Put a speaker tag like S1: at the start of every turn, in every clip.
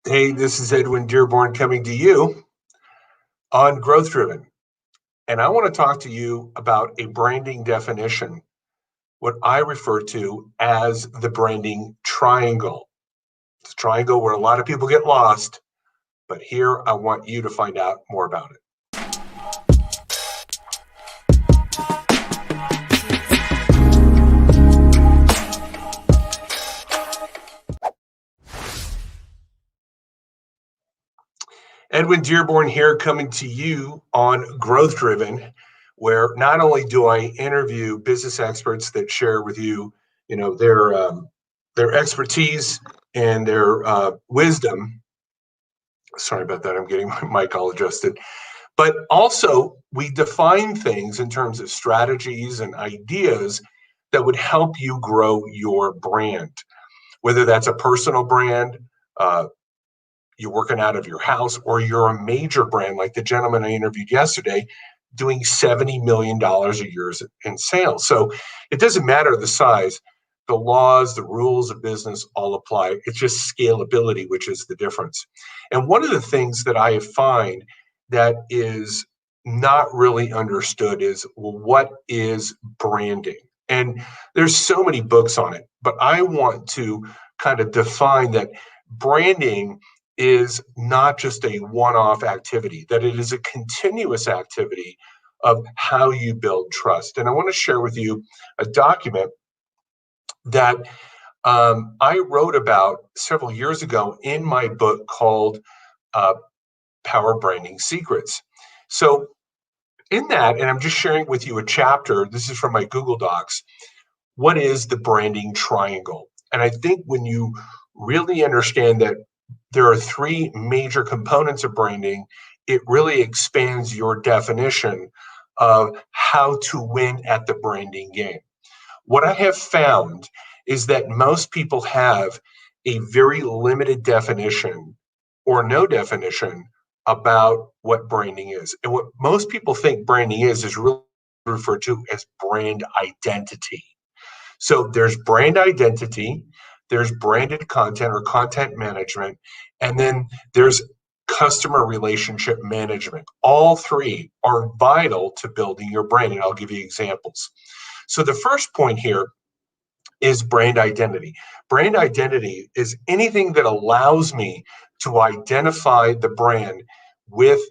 S1: Hey, this is Edwin Dearborn coming to you on Growth Driven. And I want to talk to you about a branding definition, what I refer to as the branding triangle. It's a triangle where a lot of people get lost, but here I want you to find out more about it. Edwin Dearborn here coming to you on Growth Driven, where not only do I interview business experts that share with you, their expertise and their wisdom. Sorry about that. I'm getting my mic all adjusted. But also we define things in terms of strategies and ideas that would help you grow your brand, whether that's a personal brand, you're working out of your house, or you're a major brand like the gentleman I interviewed yesterday doing $70 million a year in sales. So it doesn't matter the size, the laws, the rules of business all apply. It's just scalability, which is the difference. And one of the things that I find that is not really understood is, well, what is branding? And there's so many books on it, but I want to kind of define that branding is not just a one-off activity, that it is a continuous activity of how you build trust. And I want to share with you a document that I wrote about several years ago in my book called Power Branding Secrets. So in that, and I'm just sharing with you a chapter, this is from my Google Docs, what is the branding triangle? And I think when you really understand that there are three major components of branding, it really expands your definition of how to win at the branding game. What I have found is that most people have a very limited definition or no definition about what branding is. And what most people think branding is really referred to as brand identity. So there's brand identity, there's branded content or content management, and then there's customer relationship management. All three are vital to building your brand, and I'll give you examples. So the first point here is brand identity. Brand identity is anything that allows me to identify the brand with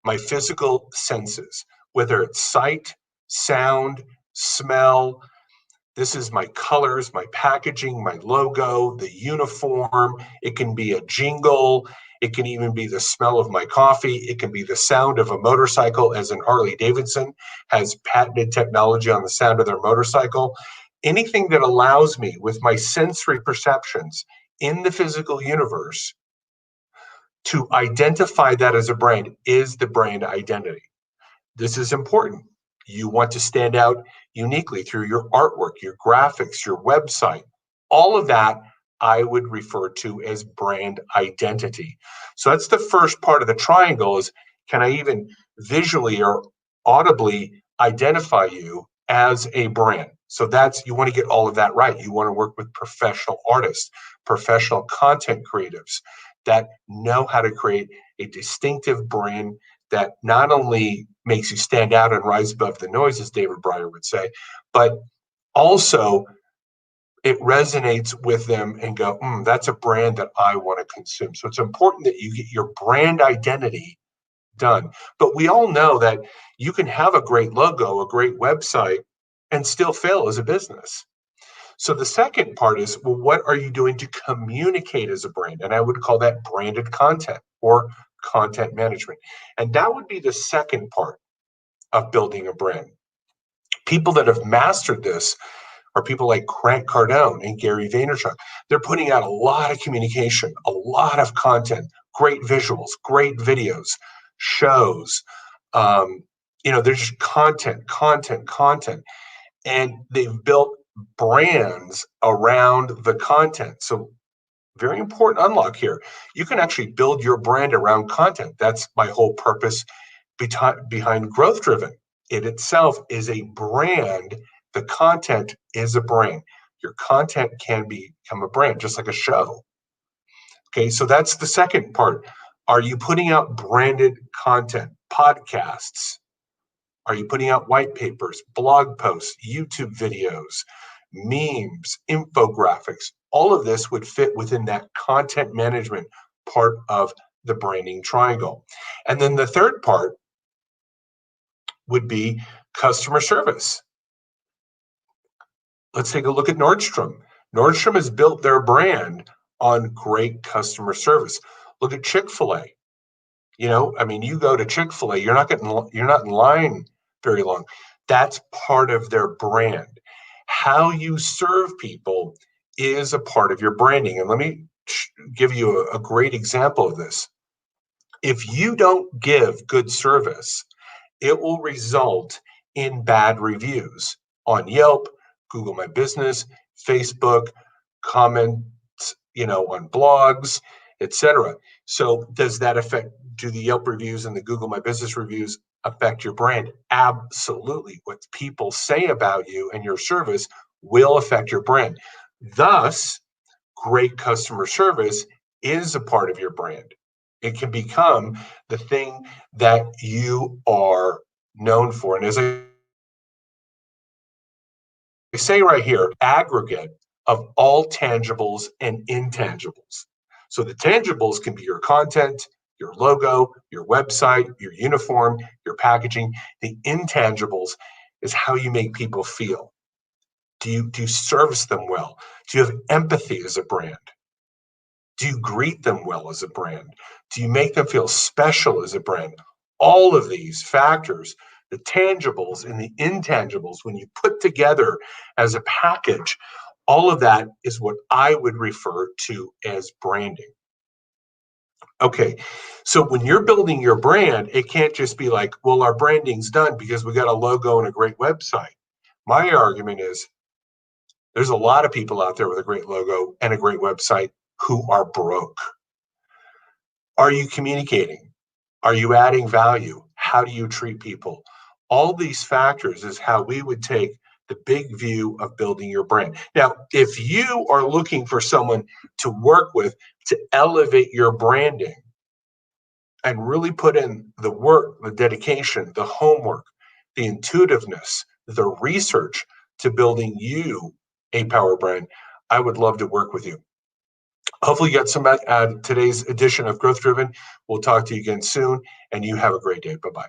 S1: my physical senses, whether it's sight, sound, smell. This is my colors, my packaging, my logo, the uniform. It can be a jingle. It can even be the smell of my coffee. It can be the sound of a motorcycle, as in Harley Davidson has patented technology on the sound of their motorcycle. Anything that allows me with my sensory perceptions in the physical universe to identify that as a brand is the brand identity. This is important. You want to stand out uniquely through your artwork, your graphics, your website. All of that I would refer to as brand identity. So that's the first part of the triangle is, can I even visually or audibly identify you as a brand? So that's, you want to get all of that right. You want to work with professional artists, professional content creatives that know how to create a distinctive brand that not only makes you stand out and rise above the noise, as David Breyer would say, but also it resonates with them and go, that's a brand that I want to consume. So it's important that you get your brand identity done. But we all know that you can have a great logo, a great website, and still fail as a business. So the second part is, well, what are you doing to communicate as a brand? And I would call that branded content or content management. And that would be the second part of building a brand. People that have mastered this are people like Grant Cardone and Gary Vaynerchuk. They're putting out a lot of communication, a lot of content, great visuals, great videos, shows. There's just content. And they've built brands around the content. So very important unlock here. You can actually build your brand around content. That's my whole purpose behind Growth Driven. It itself is a brand. The content is a brand. Your content can become a brand, just like a show. Okay, so that's the second part. Are you putting out branded content, podcasts? Are you putting out white papers, blog posts, YouTube videos, memes, infographics? All of this would fit within that content management part of the branding triangle. And then the third part would be customer service. Let's take a look at Nordstrom. Nordstrom has built their brand on great customer service. Look at Chick-fil-A. You go to Chick-fil-A, you're not in line very long. That's part of their brand. How you serve people is a part of your branding. And let me give you a great example of this. If you don't give good service, it will result in bad reviews on Yelp, Google My Business, Facebook, comments, on blogs, etc. So do the Yelp reviews and the Google My Business reviews affect your brand? Absolutely. What people say about you and your service will affect your brand. Thus, great customer service is a part of your brand. It can become the thing that you are known for. And as I say right here, aggregate of all tangibles and intangibles. So the tangibles can be your content, your logo, your website, your uniform, your packaging. The intangibles is how you make people feel. Do you service them well? Do you have empathy as a brand? Do you greet them well as a brand? Do you make them feel special as a brand? All of these factors, the tangibles and the intangibles, when you put together as a package, all of that is what I would refer to as branding. Okay, so when you're building your brand, it can't just be like, well, our branding's done because we got a logo and a great website. My argument is there's a lot of people out there with a great logo and a great website who are broke. Are you communicating? Are you adding value? How do you treat people? All these factors is how we would take the big view of building your brand. Now, if you are looking for someone to work with to elevate your branding and really put in the work, the dedication, the homework, the intuitiveness, the research to building you a power brand, I would love to work with you. Hopefully you got some out of today's edition of Growth Driven. We'll talk to you again soon, and you have a great day. Bye-bye.